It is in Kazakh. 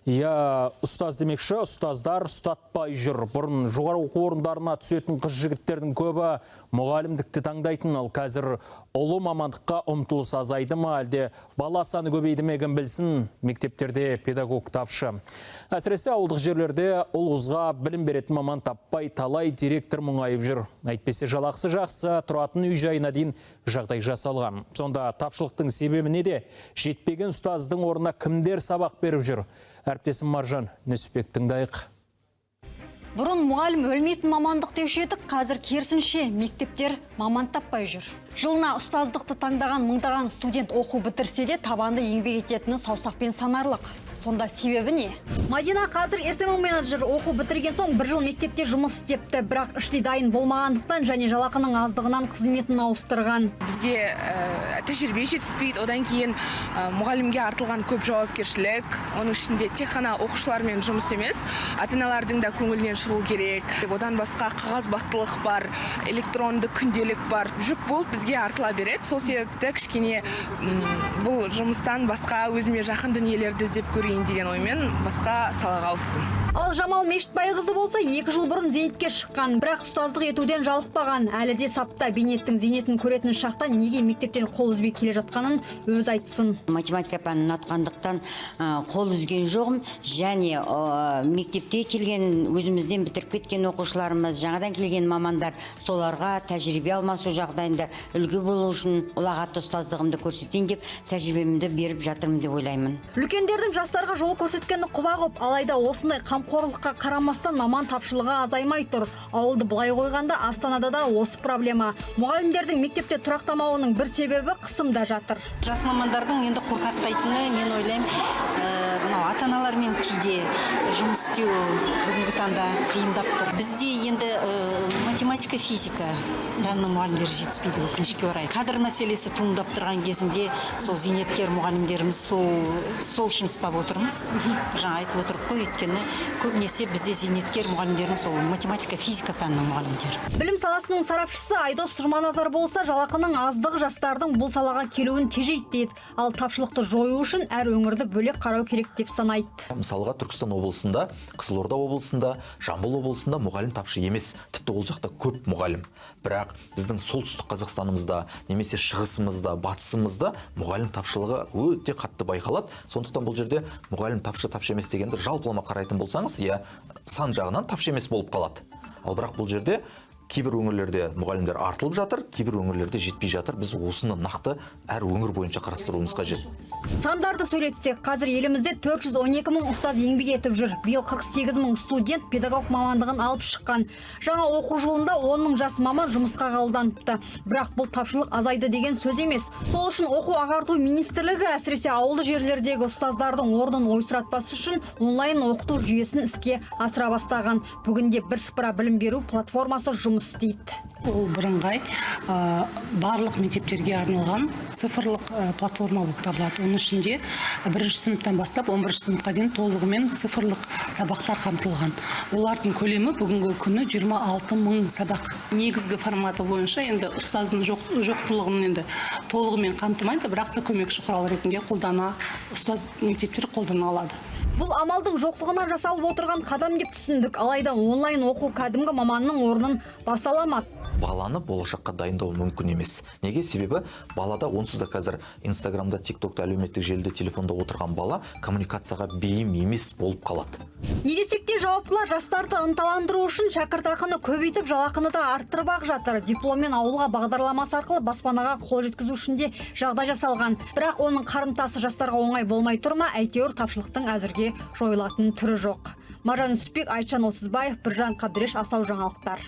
Я ұстаз демекші, ұстаздар ұстатпай жүр. Бұрын жоғары оқу орындарына түсетін қыз жігіттердің көбі мұғалімдікті таңдайтын, ал қазір ұлы мамандыққа ұмтылыс азайды ма, әлде бала саны көбейді ме кім білсін, мектептерде педагог тапшы. Әсіресе ауылдық жерлерде ұл қызға білім беретін маман таппай талай директор мұңайып жүр. Әйтпесе жалақысы жақсы, тұратын үй жайына дейін жағдай жасалған. Сонда тапшылықтың себебі неде? Жетпеген ұстаздың орнына кімдер сабақ беріп жүр? Әріптесім Маржан Нүсіпбек тыңдайық. Бұрын мұғалім өлмейтін мамандық деуші едік, қазір керісінше мектептер маман таппай жүр. Жылына ұстаздықты таңдаған мыңдаған студент оқу бітірсе де табанды еңбек ететіні саусақпен санарлық. Сонда себебі не? Мадина қазір SMM менеджер оқу бітірген соң бір жыл мектепте жұмыс істепті, бірақ іште дайын болмағандықтан және жалақының аздығынан қызметін ауыстырған. Бізге тәжірибе жетіспейді, одан кейін мұғалімге артылған көп жауапкершілік, оның ішінде тек қана оқушылармен жұмыс емес, ата-аналардың да көңілінен шығу керек. Одан басқа қағаз бастылық бар, электронды күнделік бар, жүк болып бізге артыла береді. Сол себепті кішкене бұл жұмыстан басқа өзіме жақын дүниелерді іздеп көрейін деген оймен басқа салаға ауыстым. Ал Жамал Мешітбайқызы болса 2 жыл бұрын зейнетке шыққан, бірақ ұстаздық етуден жалықпаған. Әлі де сапта бейнеттің зейнетін көретін шақта неге мектептен қол үзбей келе жатқанын өз айтсын. Математика пәнін ұнатқандықтан қол үзген жоғым, және мектепте келген өзімізден бітіріп кеткен оқушыларымыз, жаңадан келген мамандар соларға тәжірибе алмасу жағдайында үлгі болу үшін ұлағатты ұстаздығымды көрсетейін деп тәжірибемді беріп жатырмын деп ойлаймын. Үлкендердің жастарға жол көрсеткені құба құп, алайда осындай қамқорлыққа қарамастан маман тапшылығы азаймай тұр. Ауылды былай қойғанда Астанада да осы проблема. Мұғалімдердің мектепте тұрақтамауының бір себебі қысымда жатыр. Жас мамандардың енді қорқақтайтыны, мен ойлаймын, ата-аналармен кейде жұмыс істеу бүгінгі таңда қиындап тұр. Бізде енді математика, физика пәнінің мұғалімдері жетіспейді, өкінішке орай. Кадр мәселесі туындап тұрған кезінде сол зейнеткер мұғалімдеріміз сол үшін ұстап отырмыз. Жаңа айтып отырып қой, өйткені көбінесе бізде зейнеткер мұғалімдеріміз сол математика, физика пәнінің мұғалімдері. Білім саласының сарапшысы Айдос Жұманазар болса, жалақының аздығы жастардың бұл салаға келуін тежейді дейді. Ал тапшылықты жою үшін әр өңірді бөлек қарау керек деп санайды. Мысалға Түркістан облысында, Қызылорда облысында, Жамбыл облысында мұғалім тапшы емес. Тіпті ол жақта көп мұғалім. Бірақ біздің солтүстік Қазақстанымызда, немесе шығысымызда, батысымызда мұғалім тапшылығы өте қатты байқалады. Сондықтан бұл жерде мұғалім тапшы емес дегенді жалпылама қарайтын болсаңыз, сан жағынан тапшы емес болып қалады. Ал бірақ бұл жерде кейбір өңірлерде мұғалімдер артылып жатыр, кейбір өңірлерде жетпей жатыр. Біз осыны нақты әр өңір бойынша қарастыруымыз қажет. Сандарды сөйлетсек, қазір елімізде 412 мың ұстаз еңбек етіп жүр. Биыл 48 мың студент педагог мамандығын алып шыққан. Жаңа оқу жылында 10 мың жас маман жұмысқа қабылданыпты. Бірақ бұл тапшылық азайды деген сөз емес. Сол үшін оқу ағарту министрлігі әсіресе ауылды жерлердегі ұстаздардың орнын ойсыратпас үшін онлайн оқыту жүйесін іске асыра бастаған. Бүгінде бірсыпыра білім беру платформасы жұмыс істейді. Ол бірыңғай барлық мектептерге арналған цифрлық платформа болып табылады. Оның ішінде 1-ші сыныптан бастап 11-ші сыныпқа дейін толығымен цифрлық сабақтар қамтылған. Олардың көлемі бүгінгі күні 26 мың сабақ. Негізгі форматы бойынша енді ұстаздың жоқтылығын енді толығымен қамтымайды, бірақ та көмекші құрал ретінде ұстаз мектептер қолдана алады. Бұл амалдың жоқтығынан жасалып отырған қадам деп түсіндік, алайда онлайн оқу кәдімгі маманның орнын баса аламады. Баланы болашаққа дайындау мүмкін емес. Неге? Себебі балада онсыз да қазір Инстаграмда, ТикТокта, әлеуметтік желіде, телефонда отырған бала коммуникацияға бейім емес болып қалады. Не десек те жауаптылар жастарды ынталандыру үшін шәкіртақыны көбейтіп, жалақыны да арттырып ақ жатыр. Дипломмен ауылға бағдарламасы арқылы баспанаға қол жеткізу үшін де жағдай жасалған. Бірақ оның қарымтасы жастарға оңай болмай тұрма, әйтеуір тапшылықтың әзірге жойылатын түрі жоқ. Маржан Нүсіпбек, Айтжан Отызбаев, Біржан Қабдіреш, Астау жаңалықтар.